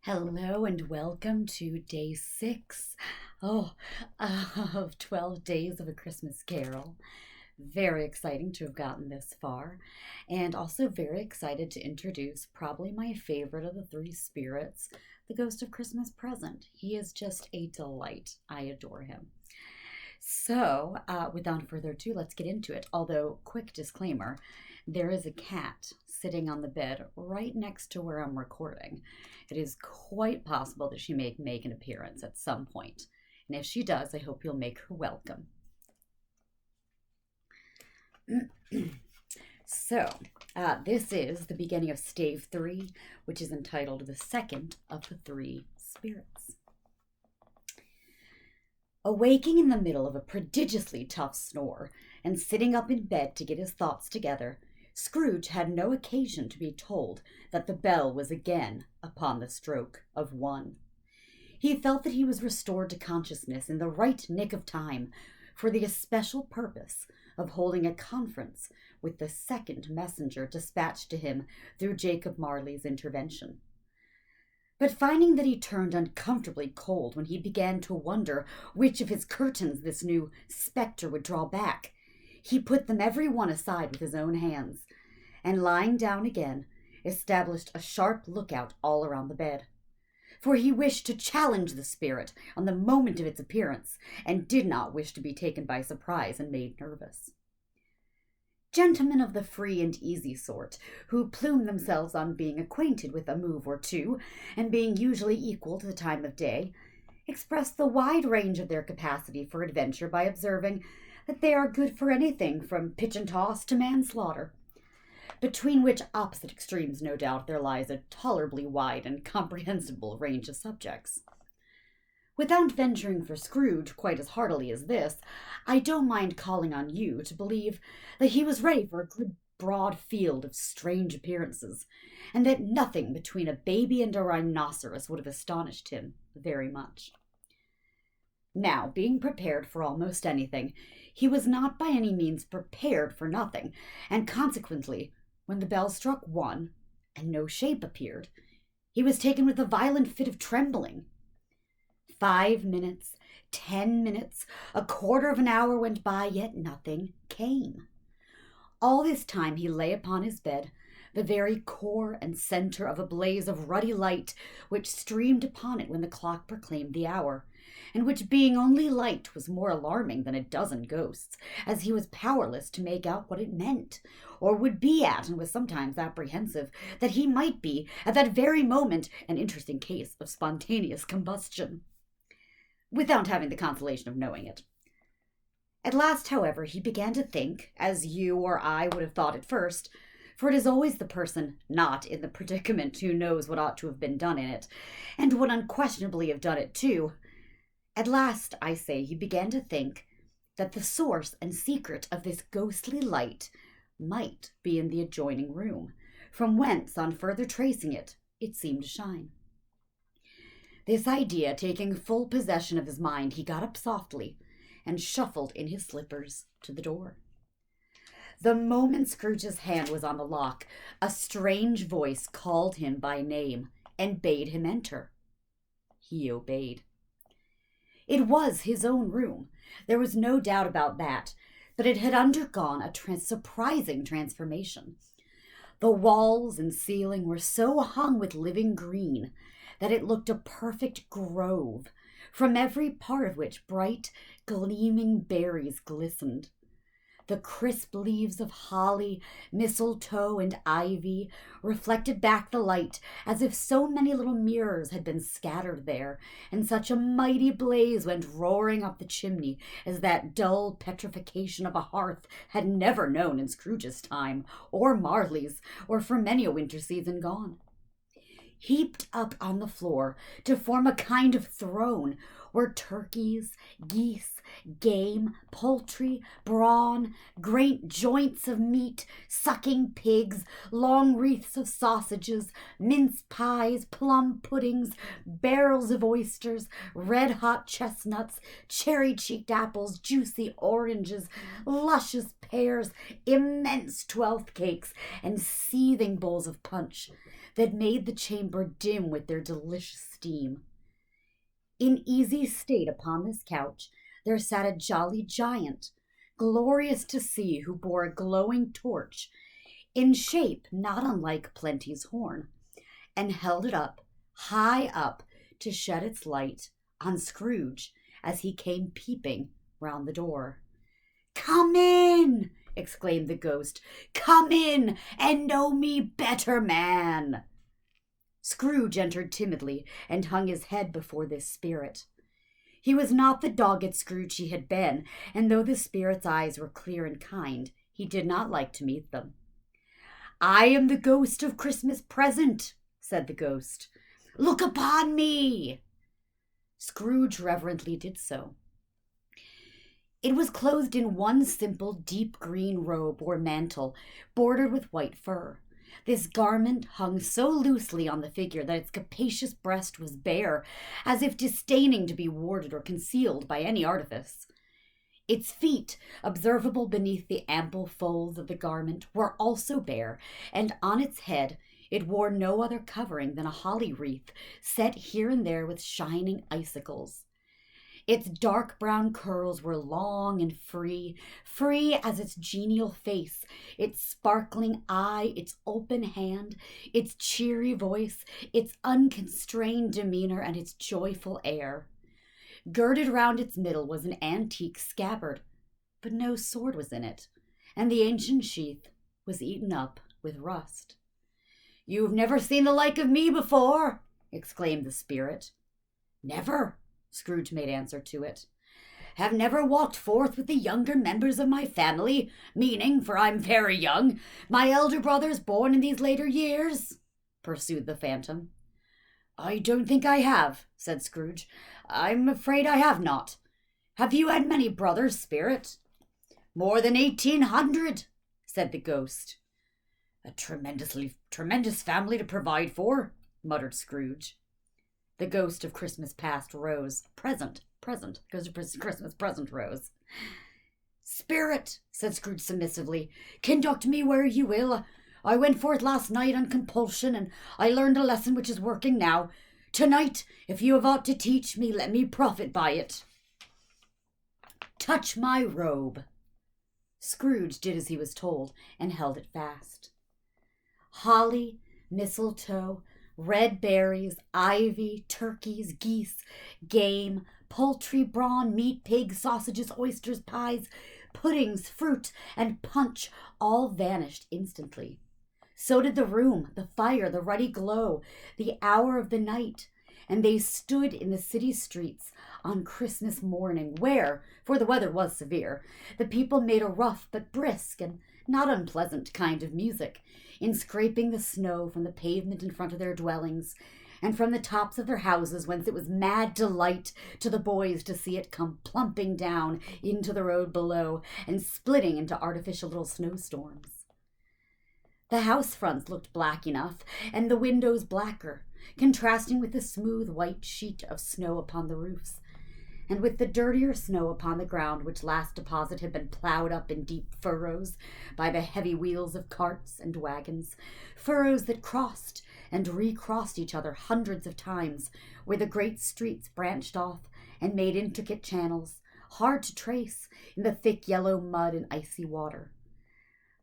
Hello and welcome to day 6 of 12 Days of a Christmas Carol. Very exciting to have gotten this far, and also very excited to introduce probably my favorite of the three spirits, the Ghost of Christmas Present. He is just a delight. I adore him. So, without further ado, let's get into it. Although, quick disclaimer, there is a cat sitting on the bed right next to where I'm recording. It is quite possible that she may make an appearance at some point. And if she does, I hope you'll make her welcome. So, this is the beginning of stave 3, which is entitled The Second of the Three Spirits. Awaking in the middle of a prodigiously tough snore and sitting up in bed to get his thoughts together, Scrooge had no occasion to be told that the bell was again upon the stroke of 1. He felt that he was restored to consciousness in the right nick of time for the especial purpose of holding a conference with the second messenger dispatched to him through Jacob Marley's intervention. But finding that he turned uncomfortably cold when he began to wonder which of his curtains this new spectre would draw back, he put them every one aside with his own hands, and lying down again, established a sharp lookout all around the bed. For he wished to challenge the spirit on the moment of its appearance, and did not wish to be taken by surprise and made nervous. Gentlemen of the free and easy sort, who plume themselves on being acquainted with a move or two, and being usually equal to the time of day, express the wide range of their capacity for adventure by observing that they are good for anything from pitch and toss to manslaughter, between which opposite extremes, no doubt, there lies a tolerably wide and comprehensible range of subjects. Without venturing for Scrooge quite as heartily as this, I don't mind calling on you to believe that he was ready for a good broad field of strange appearances, and that nothing between a baby and a rhinoceros would have astonished him very much. Now, being prepared for almost anything, he was not by any means prepared for nothing, and consequently, when the bell struck 1, and no shape appeared, he was taken with a violent fit of trembling. 5 minutes, 10 minutes, a quarter of an hour went by, yet nothing came. All this time he lay upon his bed, the very core and center of a blaze of ruddy light which streamed upon it when the clock proclaimed the hour, and which, being only light, was more alarming than a dozen ghosts, as he was powerless to make out what it meant, or would be at, and was sometimes apprehensive that he might be, at that very moment, an interesting case of spontaneous combustion, without having the consolation of knowing it. At last, however, he began to think, as you or I would have thought at first, for it is always the person not in the predicament who knows what ought to have been done in it, and would unquestionably have done it too. At last, I say, he began to think that the source and secret of this ghostly light might be in the adjoining room, from whence, on further tracing it, it seemed to shine. This idea taking full possession of his mind, he got up softly and shuffled in his slippers to the door. The moment Scrooge's hand was on the lock, a strange voice called him by name and bade him enter. He obeyed. It was his own room. There was no doubt about that, but it had undergone a surprising transformation. The walls and ceiling were so hung with living green that it looked a perfect grove, from every part of which bright, gleaming berries glistened. The crisp leaves of holly, mistletoe, and ivy reflected back the light as if so many little mirrors had been scattered there, and such a mighty blaze went roaring up the chimney as that dull petrification of a hearth had never known in Scrooge's time, or Marley's, or for many a winter season gone. Heaped up on the floor to form a kind of throne were turkeys, geese, game, poultry, brawn, great joints of meat, sucking pigs, long wreaths of sausages, mince pies, plum puddings, barrels of oysters, red-hot chestnuts, cherry-cheeked apples, juicy oranges, luscious pears, immense 12th cakes, and seething bowls of punch. that made the chamber dim with their delicious steam. In easy state upon this couch there sat a jolly giant, glorious to see, who bore a glowing torch, in shape not unlike Plenty's horn, and held it up, high up, to shed its light on Scrooge as he came peeping round the door. "Come in!" exclaimed the ghost. "Come in and know me better, man!" Scrooge entered timidly and hung his head before this spirit. He was not the dogged Scrooge he had been, and though the spirit's eyes were clear and kind, he did not like to meet them. "I am the ghost of Christmas present," said the ghost. "Look upon me!" Scrooge reverently did so. It was clothed in one simple deep green robe or mantle, bordered with white fur. This garment hung so loosely on the figure that its capacious breast was bare, as if disdaining to be warded or concealed by any artifice. Its feet, observable beneath the ample folds of the garment, were also bare, and on its head it wore no other covering than a holly wreath, set here and there with shining icicles. Its dark brown curls were long and free as its genial face, its sparkling eye, its open hand, its cheery voice, its unconstrained demeanor, and its joyful air. Girded round its middle was an antique scabbard, but no sword was in it, and the ancient sheath was eaten up with rust. "You've never seen the like of me before!" exclaimed the spirit. "Never," Scrooge made answer to it. "Have never walked forth with the younger members of my family, meaning, for I'm very young, my elder brothers born in these later years?" pursued the phantom. "I don't think I have," said Scrooge. "I'm afraid I have not. Have you had many brothers, spirit?" "More than 1,800, said the ghost. "A tremendous family to provide for," muttered Scrooge. The ghost of Christmas past rose. Present. Ghost of Christmas present rose. "Spirit," said Scrooge submissively, "conduct me where you will. I went forth last night on compulsion, and I learned a lesson which is working now. Tonight, if you have aught to teach me, let me profit by it." "Touch my robe." Scrooge did as he was told, and held it fast. Holly, mistletoe, red berries, ivy, turkeys, geese, game, poultry, brawn, meat, pigs, sausages, oysters, pies, puddings, fruit, and punch all vanished instantly. So did the room, the fire, the ruddy glow, the hour of the night, and they stood in the city streets on Christmas morning, where, for the weather was severe, the people made a rough but brisk and not unpleasant kind of music, in scraping the snow from the pavement in front of their dwellings, and from the tops of their houses, whence it was mad delight to the boys to see it come plumping down into the road below, and splitting into artificial little snowstorms. The house fronts looked black enough, and the windows blacker, contrasting with the smooth white sheet of snow upon the roofs, and with the dirtier snow upon the ground, which last deposit had been ploughed up in deep furrows by the heavy wheels of carts and wagons, furrows that crossed and recrossed each other hundreds of times, where the great streets branched off and made intricate channels, hard to trace in the thick yellow mud and icy water.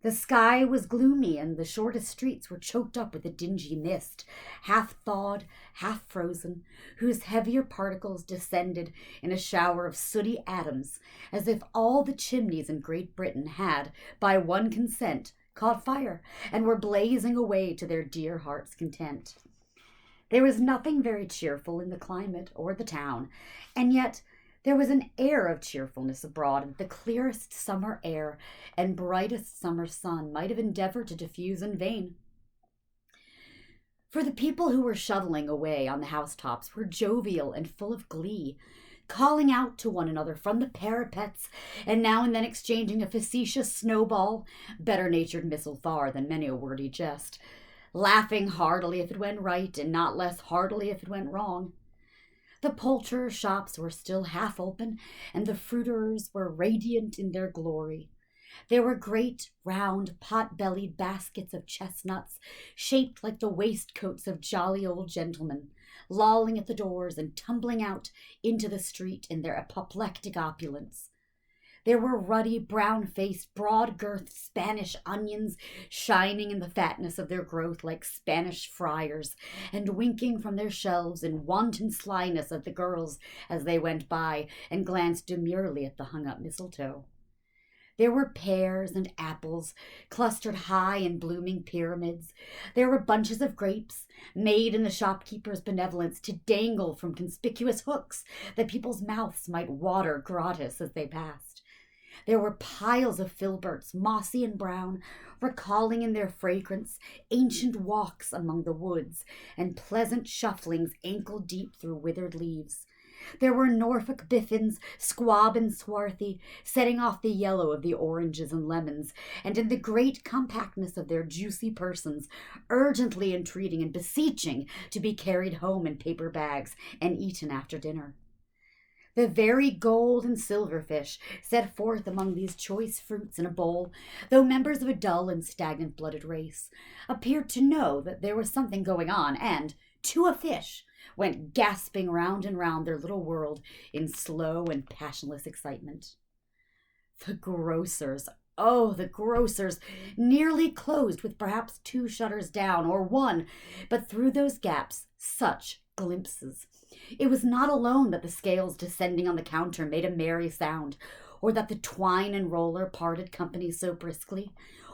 The sky was gloomy, and the shortest streets were choked up with a dingy mist, half thawed, half frozen, whose heavier particles descended in a shower of sooty atoms, as if all the chimneys in Great Britain had, by one consent, caught fire, and were blazing away to their dear hearts' content. There was nothing very cheerful in the climate or the town, and yet there was an air of cheerfulness abroad that the clearest summer air and brightest summer sun might have endeavored to diffuse in vain. For the people who were shoveling away on the housetops were jovial and full of glee, calling out to one another from the parapets, and now and then exchanging a facetious snowball, better-natured missile far than many a wordy jest, laughing heartily if it went right, and not less heartily if it went wrong. The poulterers' shops were still half open, and the fruiterers were radiant in their glory. There were great, round, pot-bellied baskets of chestnuts, shaped like the waistcoats of jolly old gentlemen, lolling at the doors and tumbling out into the street in their apoplectic opulence. There were ruddy, brown-faced, broad-girthed Spanish onions, shining in the fatness of their growth like Spanish friars, and winking from their shelves in wanton slyness at the girls as they went by and glanced demurely at the hung-up mistletoe. There were pears and apples, clustered high in blooming pyramids. There were bunches of grapes, made in the shopkeeper's benevolence to dangle from conspicuous hooks that people's mouths might water gratis as they passed. There were piles of filberts, mossy and brown, recalling in their fragrance ancient walks among the woods and pleasant shufflings ankle-deep through withered leaves. There were Norfolk biffins, squab and swarthy, setting off the yellow of the oranges and lemons, and in the great compactness of their juicy persons, urgently entreating and beseeching to be carried home in paper bags and eaten after dinner. The very gold and silverfish set forth among these choice fruits in a bowl, though members of a dull and stagnant-blooded race, appeared to know that there was something going on, and, to a fish, went gasping round and round their little world in slow and passionless excitement. The grocers, oh, the grocers, nearly closed with perhaps 2 shutters down, or 1, but through those gaps, such glimpses. It was not alone that the scales descending on the counter made a merry sound, or that the twine and roller parted company so briskly,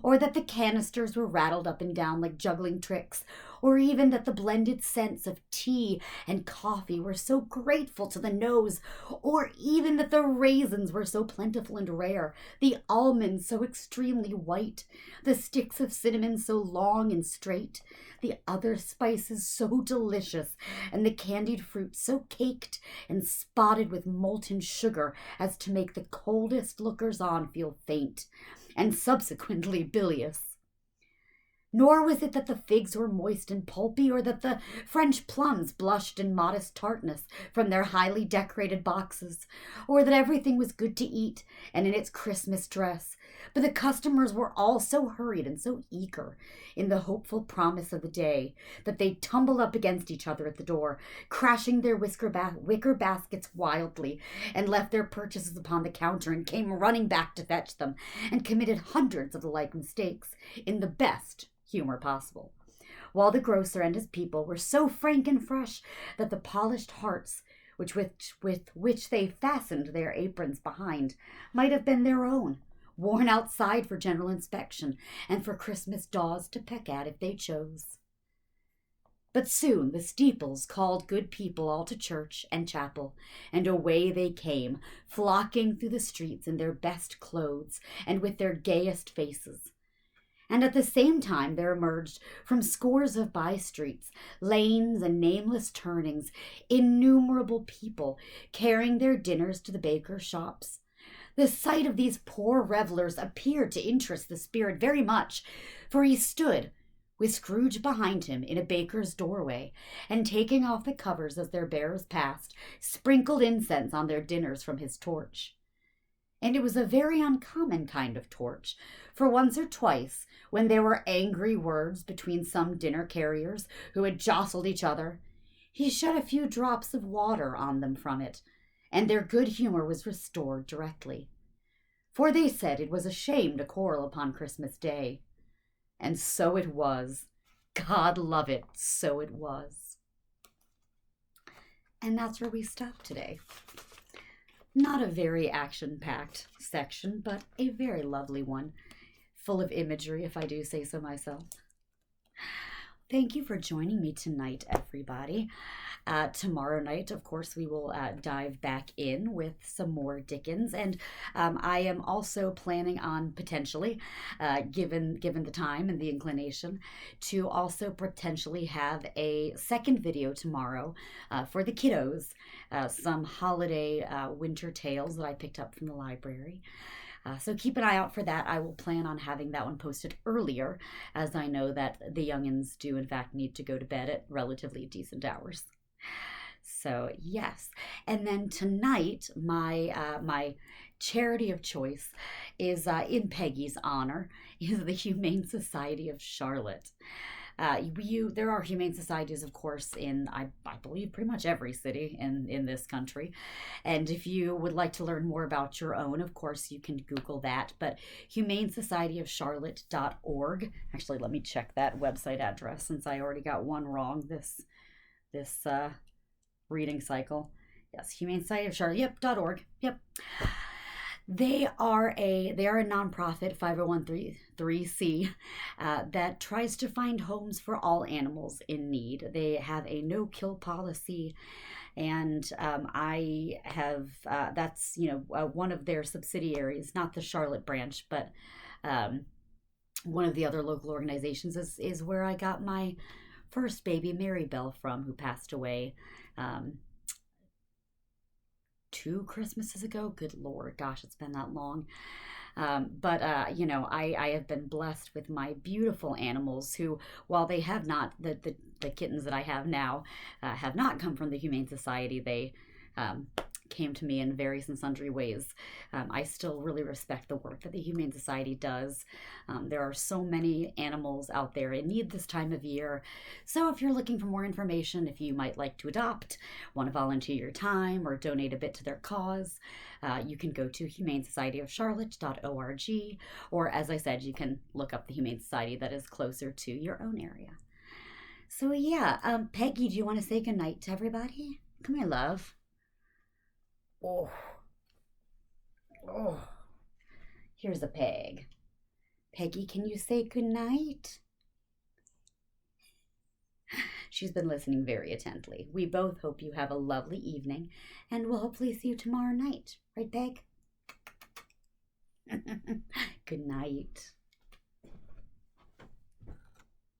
or that the canisters were rattled up and down like juggling tricks, or even that the blended scents of tea and coffee were so grateful to the nose, or even that the raisins were so plentiful and rare, the almonds so extremely white, the sticks of cinnamon so long and straight, the other spices so delicious, and the candied fruit so caked and spotted with molten sugar as to make the coldest lookers-on feel faint, and subsequently bilious. Nor was it that the figs were moist and pulpy, or that the French plums blushed in modest tartness from their highly decorated boxes, or that everything was good to eat and in its Christmas dress, but the customers were all so hurried and so eager in the hopeful promise of the day that they tumbled up against each other at the door, crashing their wicker baskets wildly, and left their purchases upon the counter and came running back to fetch them, and committed hundreds of the like mistakes in the best humor possible, while the grocer and his people were so frank and fresh that the polished hearts with which they fastened their aprons behind might have been their own, worn outside for general inspection and for Christmas daws to peck at if they chose. But soon the steeples called good people all to church and chapel, and away they came, flocking through the streets in their best clothes and with their gayest faces. And at the same time there emerged from scores of by-streets, lanes, and nameless turnings, innumerable people carrying their dinners to the bakers' shops. The sight of these poor revelers appeared to interest the spirit very much, for he stood, with Scrooge behind him, in a baker's doorway, and taking off the covers as their bearers passed, sprinkled incense on their dinners from his torch. And it was a very uncommon kind of torch, for once or twice, when there were angry words between some dinner carriers who had jostled each other, he shed a few drops of water on them from it, and their good humor was restored directly. For they said it was a shame to quarrel upon Christmas Day. And so it was. God love it, so it was. And that's where we stop today. Not a very action-packed section, but a very lovely one, full of imagery, if I do say so myself. Thank you for joining me tonight, everybody. Tomorrow night, of course, we will dive back in with some more Dickens, and I am also planning on potentially, given the time and the inclination, to also potentially have a second video tomorrow for the kiddos, some holiday winter tales that I picked up from the library. So keep an eye out for that. I will plan on having that one posted earlier, as I know that the youngins do, in fact, need to go to bed at relatively decent hours. So, yes. And then tonight, my charity of choice is, in Peggy's honor, is the Humane Society of Charlotte. There are humane societies, of course, in I believe pretty much every city in this country. And if you would like to learn more about your own, of course, you can Google that. But humanesocietyofcharlotte.org. Actually, let me check that website address since I already got one wrong this reading cycle. Yes, Humane Society of Charlotte. Yep, .org. Yep. They are a nonprofit 501c that tries to find homes for all animals in need. They have a no kill policy, and I have that's one of their subsidiaries, not the Charlotte branch, but one of the other local organizations is where I got my first baby, Mary Belle, from, who passed away. 2 Christmases ago. Good Lord, gosh, it's been that long. But I have been blessed with my beautiful animals who, while they have not, the kittens that I have now have not come from the Humane Society. They came to me in various and sundry ways. I still really respect the work that the Humane Society does. There are so many animals out there in need this time of year. So if you're looking for more information, if you might like to adopt, want to volunteer your time, or donate a bit to their cause, you can go to humanesocietyofcharlotte.org, or as I said, you can look up the Humane Society that is closer to your own area. So yeah, Peggy, do you want to say goodnight to everybody? Come here, love. Oh, oh. Here's a peg. Peggy, can you say goodnight? She's been listening very attentively. We both hope you have a lovely evening, and we'll hopefully see you tomorrow night. Right, Peg? Good night.